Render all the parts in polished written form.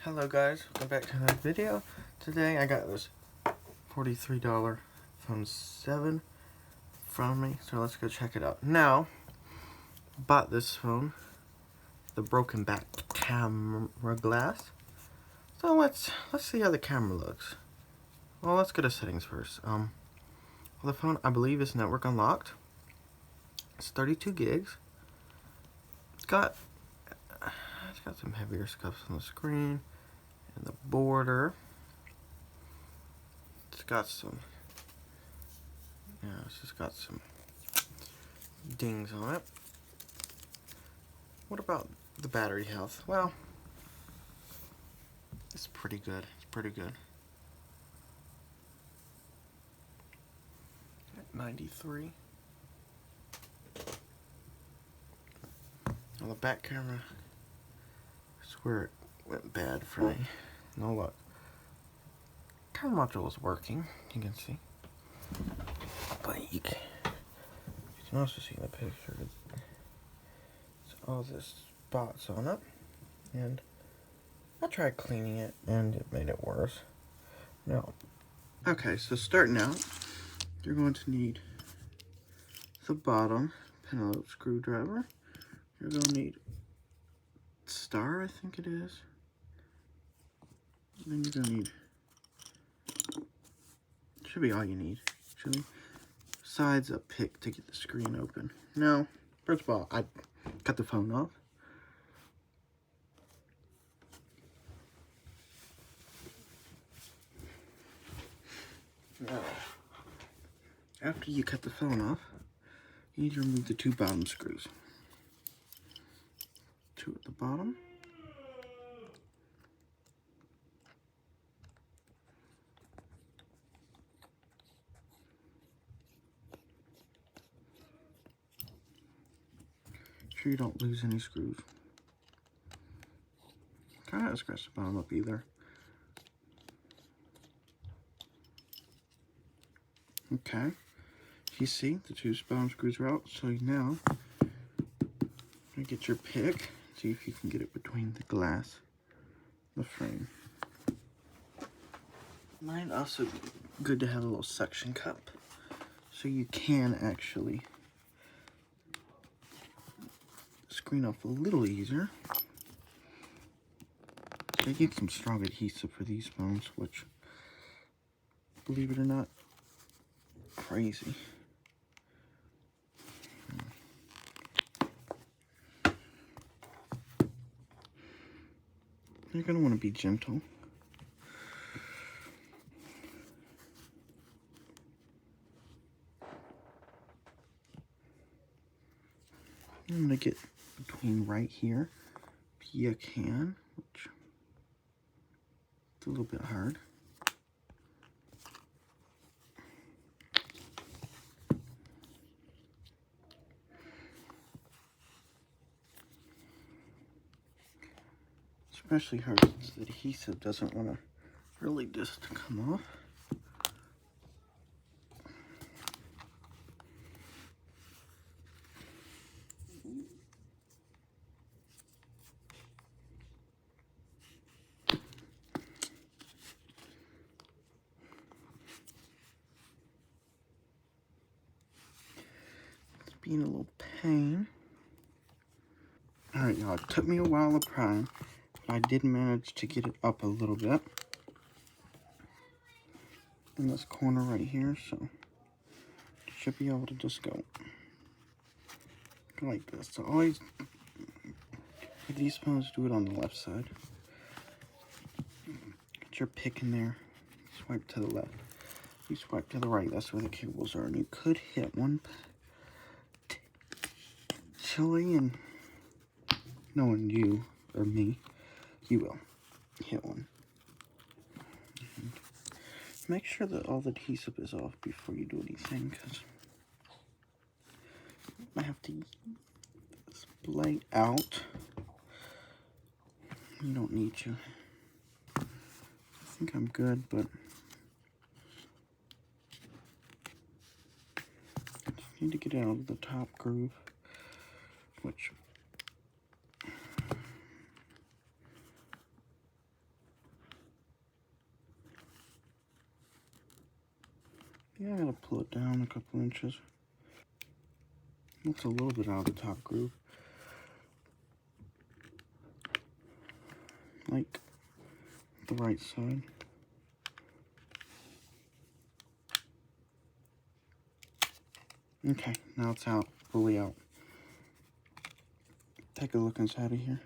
Hello guys, welcome back to another video. Today I got this $43 phone 7 from me, so let's go check it out. Now, bought this phone, the broken back camera glass. So let's see how the camera looks. Well, let's go to settings first. The phone I believe is network unlocked. It's 32 gigs. It's got some heavier scuffs on the screen and the border. It's got some, it's just got some dings on it. What about the battery health? Well, it's pretty good. It's pretty good. At 93. On the back camera, I swear it went bad for me. No luck. Camera module is working, you can see. But you can also see in the picture, it's all this spots on it. And I tried cleaning it and it made it worse. Now, okay, so starting out, you're going to need the bottom Penelope screwdriver. You're going to need star, I think it is. And then you're going to need, should be all you need, actually. Besides a pick to get the screen open. Now, first of all, I cut the phone off. Now, after you cut the phone off, you need to remove the two bottom screws. Two at the bottom. Make sure you don't lose any screws. Try not to scratch the bottom up either. Okay. You see, the two bottom screws are out. So now, get your pick. See if you can get it between the glass, the frame. Might also be good to have a little suction cup, so you can actually screen off a little easier. I get some strong adhesive for these phones, which, believe it or not, crazy. You're going to want to be gentle. I'm going to get between right here, if you can, which is a little bit hard. Especially hard since the adhesive doesn't want to really just come off. It's being a little pain. Alright, y'all, it took me a while to prime. I did manage to get it up a little bit in this corner right here, so you should be able to just go like this. So always, with these phones, do it on the left side. Get your pick in there, swipe to the left. You swipe to the right, that's where the cables are, and you could hit one chili, and knowing you or me, you will hit one. And make sure that all the adhesive is off before you do anything, because I have to splay out. You don't need to. I think I'm good, but I just need to get out of the top groove, which Yeah, I gotta pull it down a couple inches. That's a little bit out of the top groove. Like the right side. Okay, now it's out, fully out. Take a look inside of here.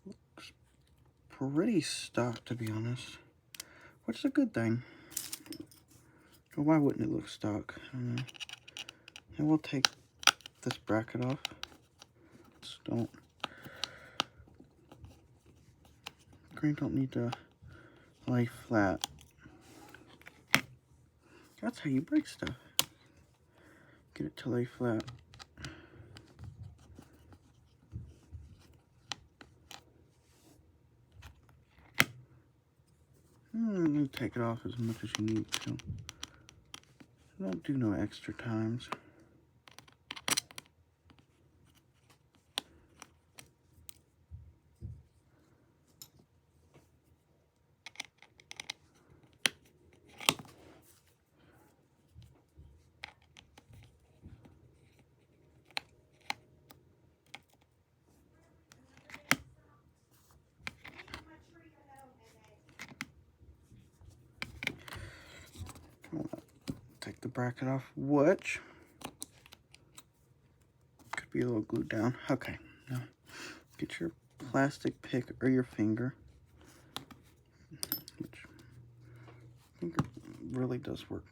Looks pretty stock, to be honest, which is a good thing. Well, why wouldn't it look stock? I don't know. And we'll take this bracket off. Just don't. Green don't need to lay flat. That's how you break stuff. Get it to lay flat. You take it off as much as you need to. Don't do no extra times. Take the bracket off, which could be a little glued down. Okay, now get your plastic pick or your finger, which finger really does work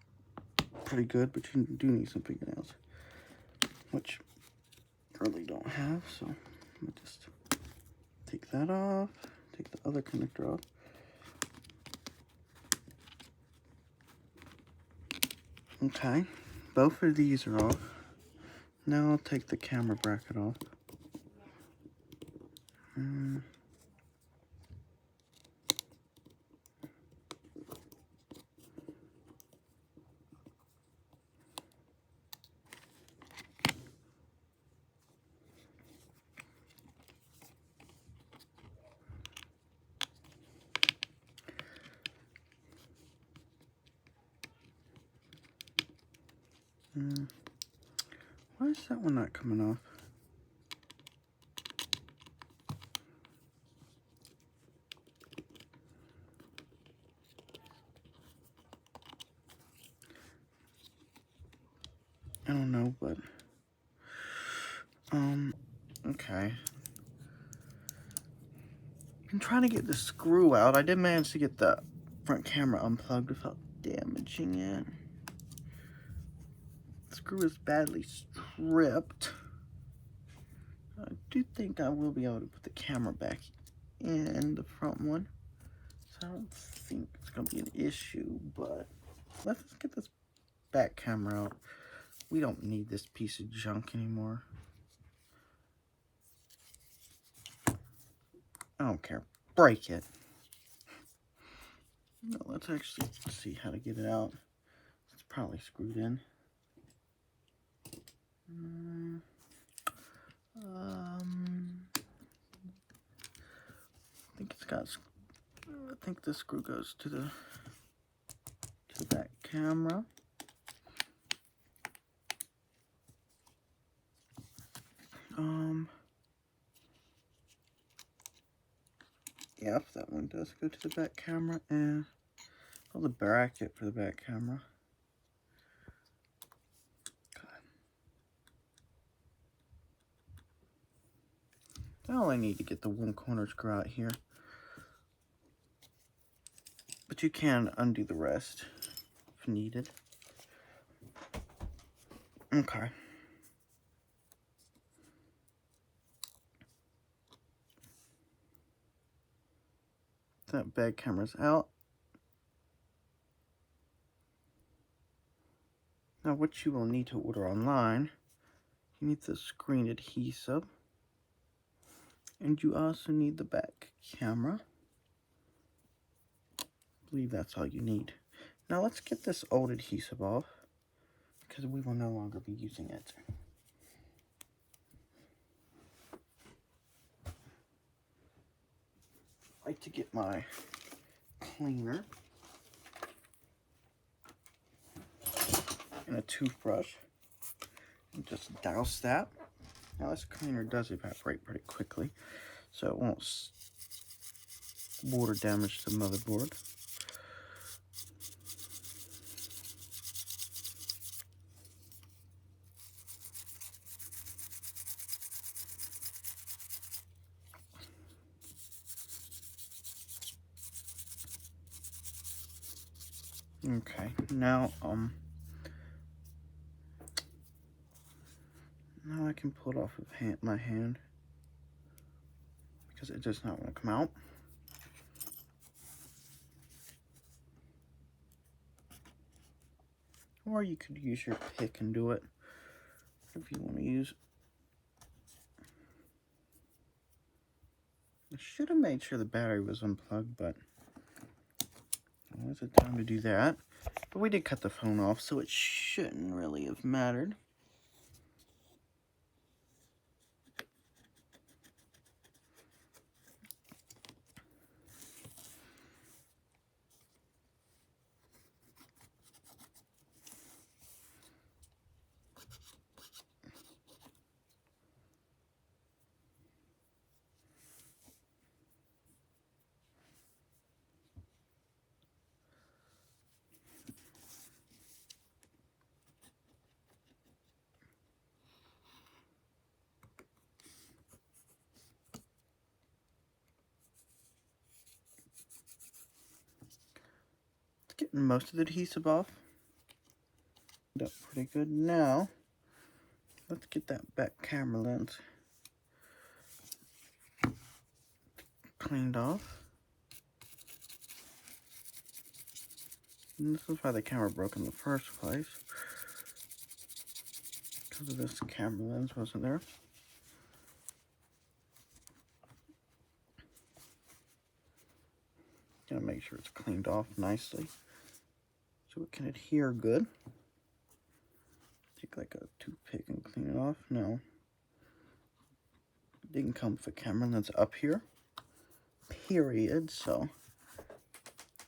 pretty good, but you do need some fingernails, which I really don't have, so I'm gonna just take that off, take the other connector off. Okay, both of these are off. Now I'll take the camera bracket off. Why is that one not coming off? I don't know, but okay. I'm trying to get the screw out. I did manage to get the front camera unplugged without damaging it. The screw is badly stripped. I do think I will be able to put the camera back in the front one. So I don't think it's gonna be an issue, but let's get this back camera out. We don't need this piece of junk anymore. I don't care. Break it. No, let's actually see how to get it out. It's probably screwed in. I think it's got. I think the screw goes to the back camera. Yep, that one does go to the back camera, and the bracket for the back camera. Now I need to get the one corner screw out here, but you can undo the rest if needed. Okay. That back camera's out. Now what you will need to order online, you need the screen adhesive, and you also need the back camera. I believe that's all you need. Now let's get this old adhesive off, because we will no longer be using it. I like to get my cleaner. and a toothbrush and just douse that. Now this cleaner does evaporate pretty quickly, so it won't water damage the motherboard. Okay, now now I can pull it off of my hand because it does not want to come out. Or you could use your pick and do it if you want to use. I should have made sure the battery was unplugged, but it wasn't time to do that. But we did cut the phone off, so it shouldn't really have mattered. Getting most of the adhesive off. That's pretty good. Now, let's get that back camera lens cleaned off. And this is why the camera broke in the first place. Because of this camera lens wasn't there. Gotta make sure it's cleaned off nicely so it can adhere good. Take like a toothpick and clean it off. No, it didn't come with a camera lens up here, period, so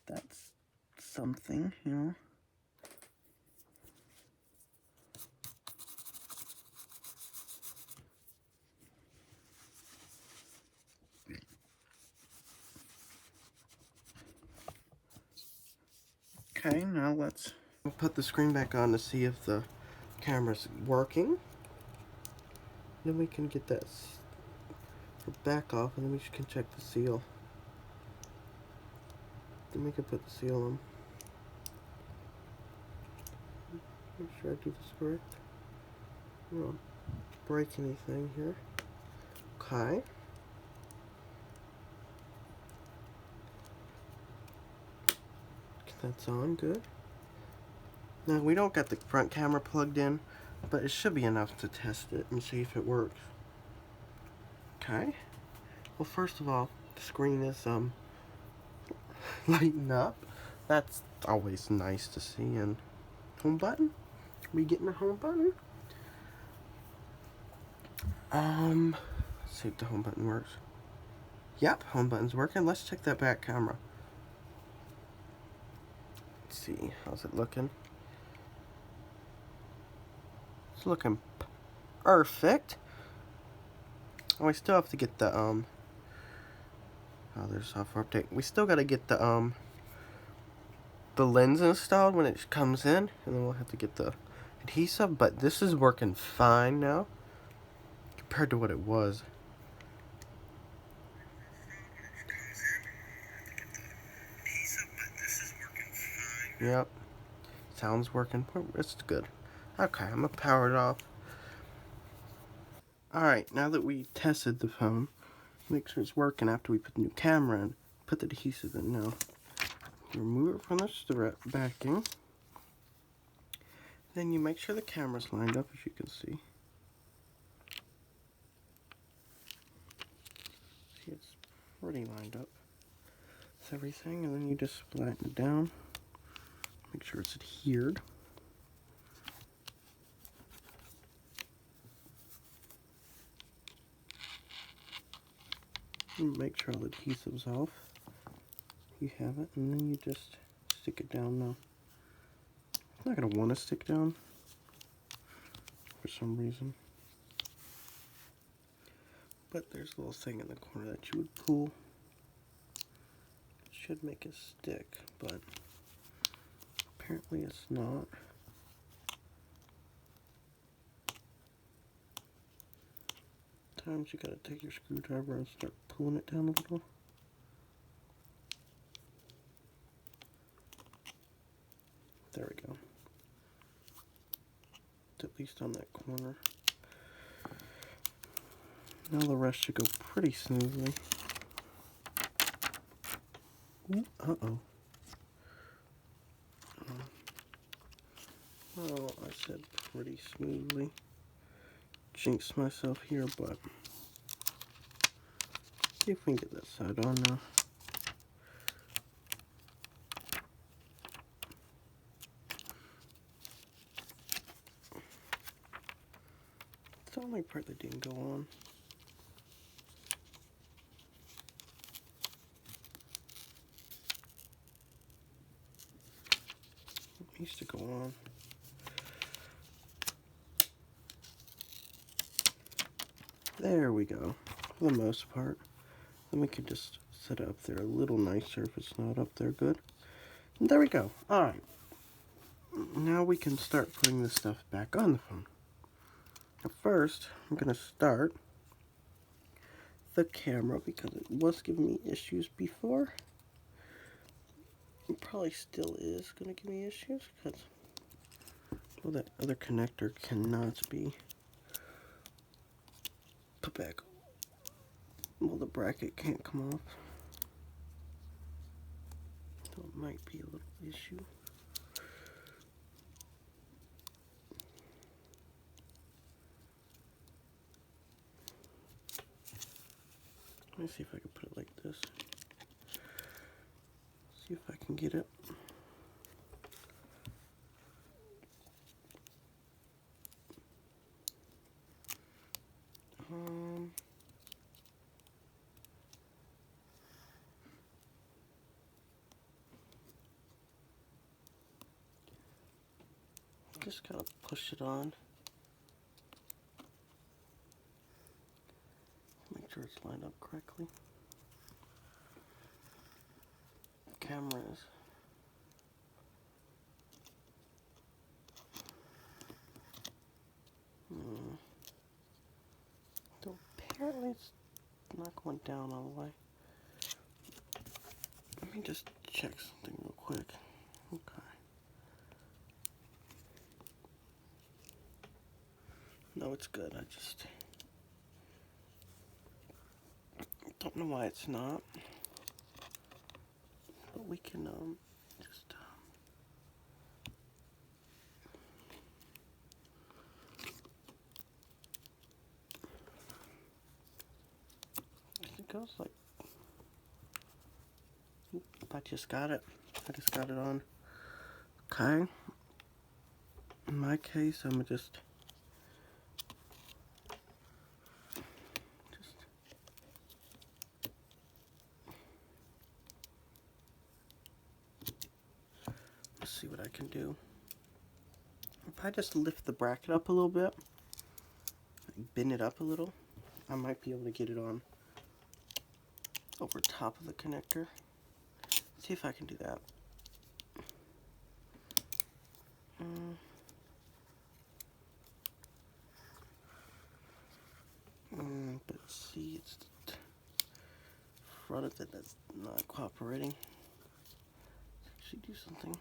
that's something, you know. Okay, now let's put the screen back on to see if the camera's working. Then we can get that back off, and then we can check the seal. Then we can put the seal on. Make sure I do this correct. I don't break anything here. Okay. That's on, good. Now we don't got the front camera plugged in, but it should be enough to test it and see if it works. Okay. Well, first of all, the screen is lighting up. That's always nice to see. And home button. We getting a home button? Let's see if the home button works. Yep, home button's working. Let's check that back camera. Let's see, how's it looking? It's looking perfect. Oh, we still have to get the oh, there's software update. We still gotta get the lens installed when it comes in, and then we'll have to get the adhesive, but this is working fine now compared to what it was. Yep, sound's working. It's good. Okay, I'm gonna power it off. Alright, now that we tested the phone, make sure it's working after we put the new camera in. Put the adhesive in now. Remove it from the strap backing. Then you make sure the camera's lined up, as you can see. See, it's pretty lined up with everything, and then you just flatten it down. Make sure it's adhered. And make sure all the adhesive's off. You have it, and then you just stick it down now. It's not going to want to stick down, for some reason. But there's a little thing in the corner that you would pull. It should make it stick, but apparently it's not. Sometimes you gotta take your screwdriver and start pulling it down a little. There we go. It's at least on that corner. Now the rest should go pretty smoothly. Uh-oh. Well, I said pretty smoothly. Jinxed myself here, but see if we can get that side on now. It's the only part that didn't go on. It needs to go on. There we go, for the most part. Then we can just set it up there a little nicer if it's not up there good. And there we go. Alright. Now we can start putting this stuff back on the phone. Now first, I'm going to start the camera because it was giving me issues before. It probably still is going to give me issues because, well, that other connector cannot be put back. Well, the bracket can't come off. So it might be a little issue. Let me see if I can put it like this. See if I can get it. Just gotta push it on. Make sure it's lined up correctly. Cameras. So apparently it's not going down all the way. Let me just check something real quick. Okay. No, it's good. I just don't know why it's not. But we can just it goes like, I just got it. I just got it on. Okay. In my case, I'm gonna just let's see what I can do. If I just lift the bracket up a little bit, bend it up a little, I might be able to get it on over top of the connector. See if I can do that. But see, it's the front of it that's not cooperating. Let's actually do something.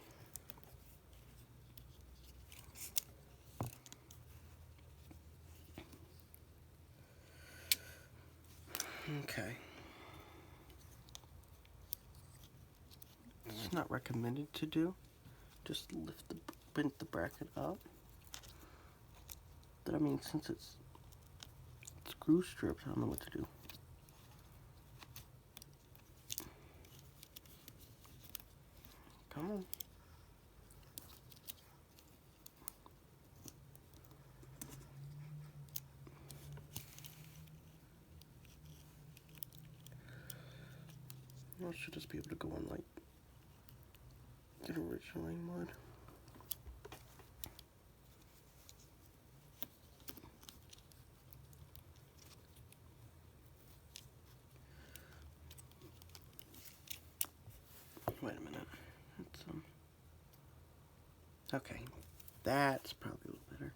Okay. It's not recommended to do. Just bend the bracket up. But I mean, since it's screw stripped, I don't know what to do. Come on. I should just be able to go on like it originally would. Wait a minute. It's, okay, that's probably a little better.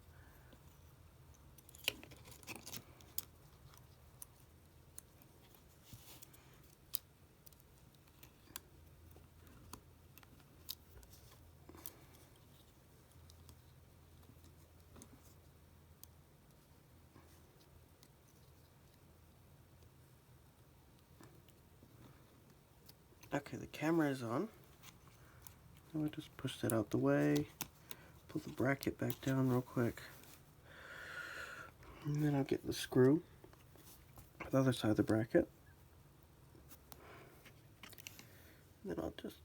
Okay, the camera is on. Now I just push that out the way. Pull the bracket back down real quick. And then I'll get the screw on the other side of the bracket. And then I'll just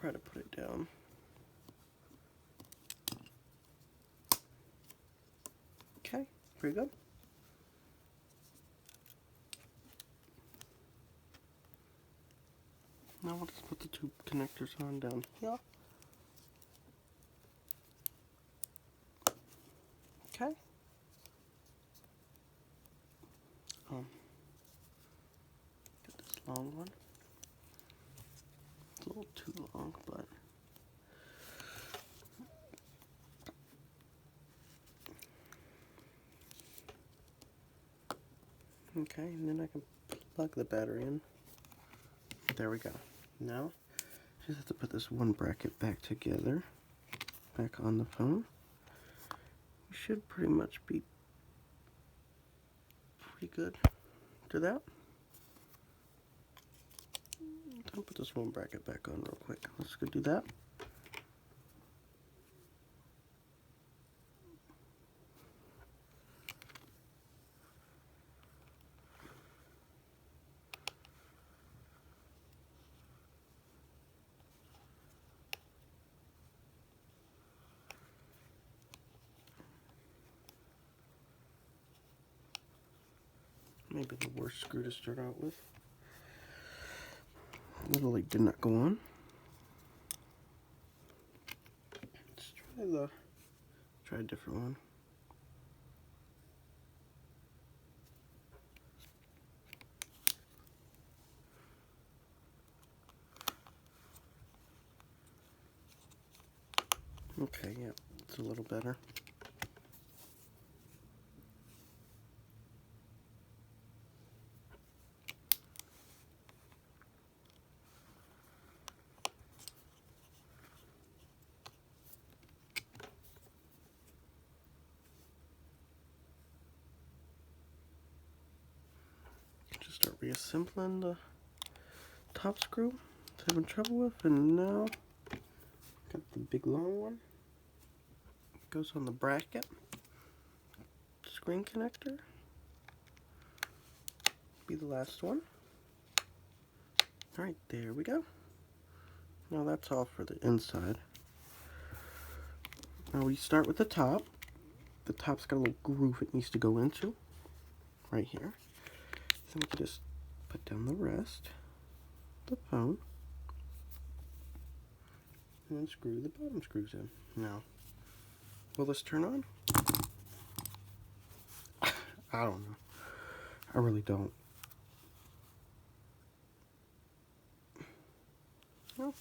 try to put it down. Okay, pretty good. Now we'll just put the two connectors on down here. Okay. Get this long one. It's a little too long, but okay, and then I can plug the battery in. There we go. Now, just have to put this one bracket back together, back on the phone. We should pretty much be pretty good to that. I'll put this one bracket back on real quick. Let's go do that. Maybe the worst screw to start out with. Literally did not go on. Let's try a different one. Okay, yeah, it's a little better. Just start reassembling the top screw I was having trouble with, and now got the big long one. Goes on the bracket. Screen connector. Be the last one. Alright, there we go. Now that's all for the inside. Now we start with the top. The top's got a little groove it needs to go into. Right here. Then we can just put down the rest. The phone. And then screw the bottom screws in. Now, will this turn on? I don't know. I really don't. Well,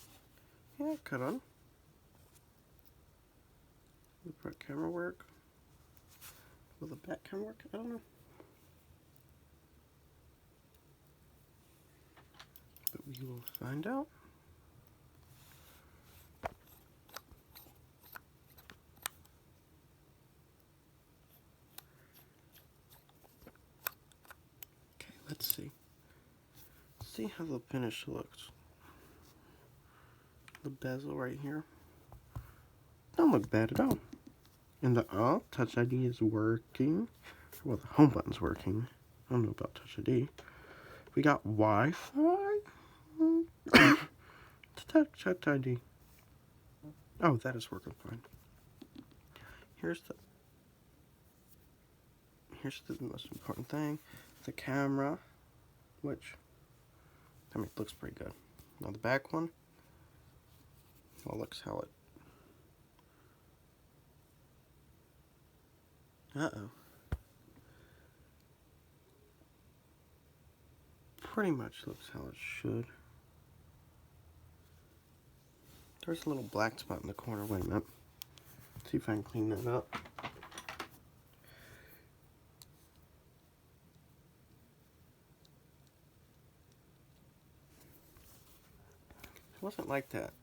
yeah, cut on. Will the front camera work? Will the back camera work? I don't know. But we will find out. Okay, let's see. See how the finish looks. The bezel right here. Don't look bad at all. And the Touch ID is working. Well, the home button's working. I don't know about Touch ID. We got Wi-Fi. Touch ID. Oh, that is working fine. Here's the most important thing. The camera, which, I mean, it looks pretty good. Now the back one, well, looks how it, pretty much looks how it should. There's a little black spot in the corner. Wait a minute. See if I can clean that up. It wasn't like that.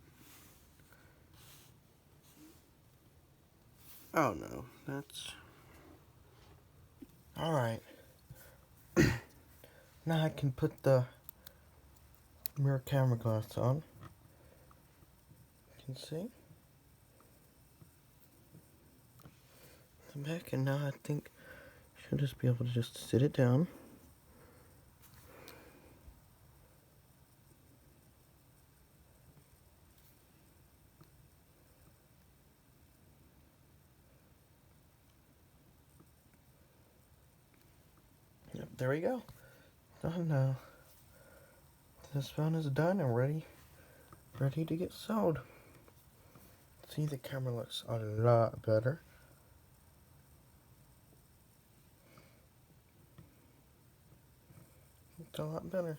Oh no, that's... Alright. Now I can put the mirror camera glass on. You can see the back, and now I think I should just be able to just sit it down. Yep, there we go. Done now. This phone is done and ready to get sold. See, the camera looks a lot better. It's a lot better.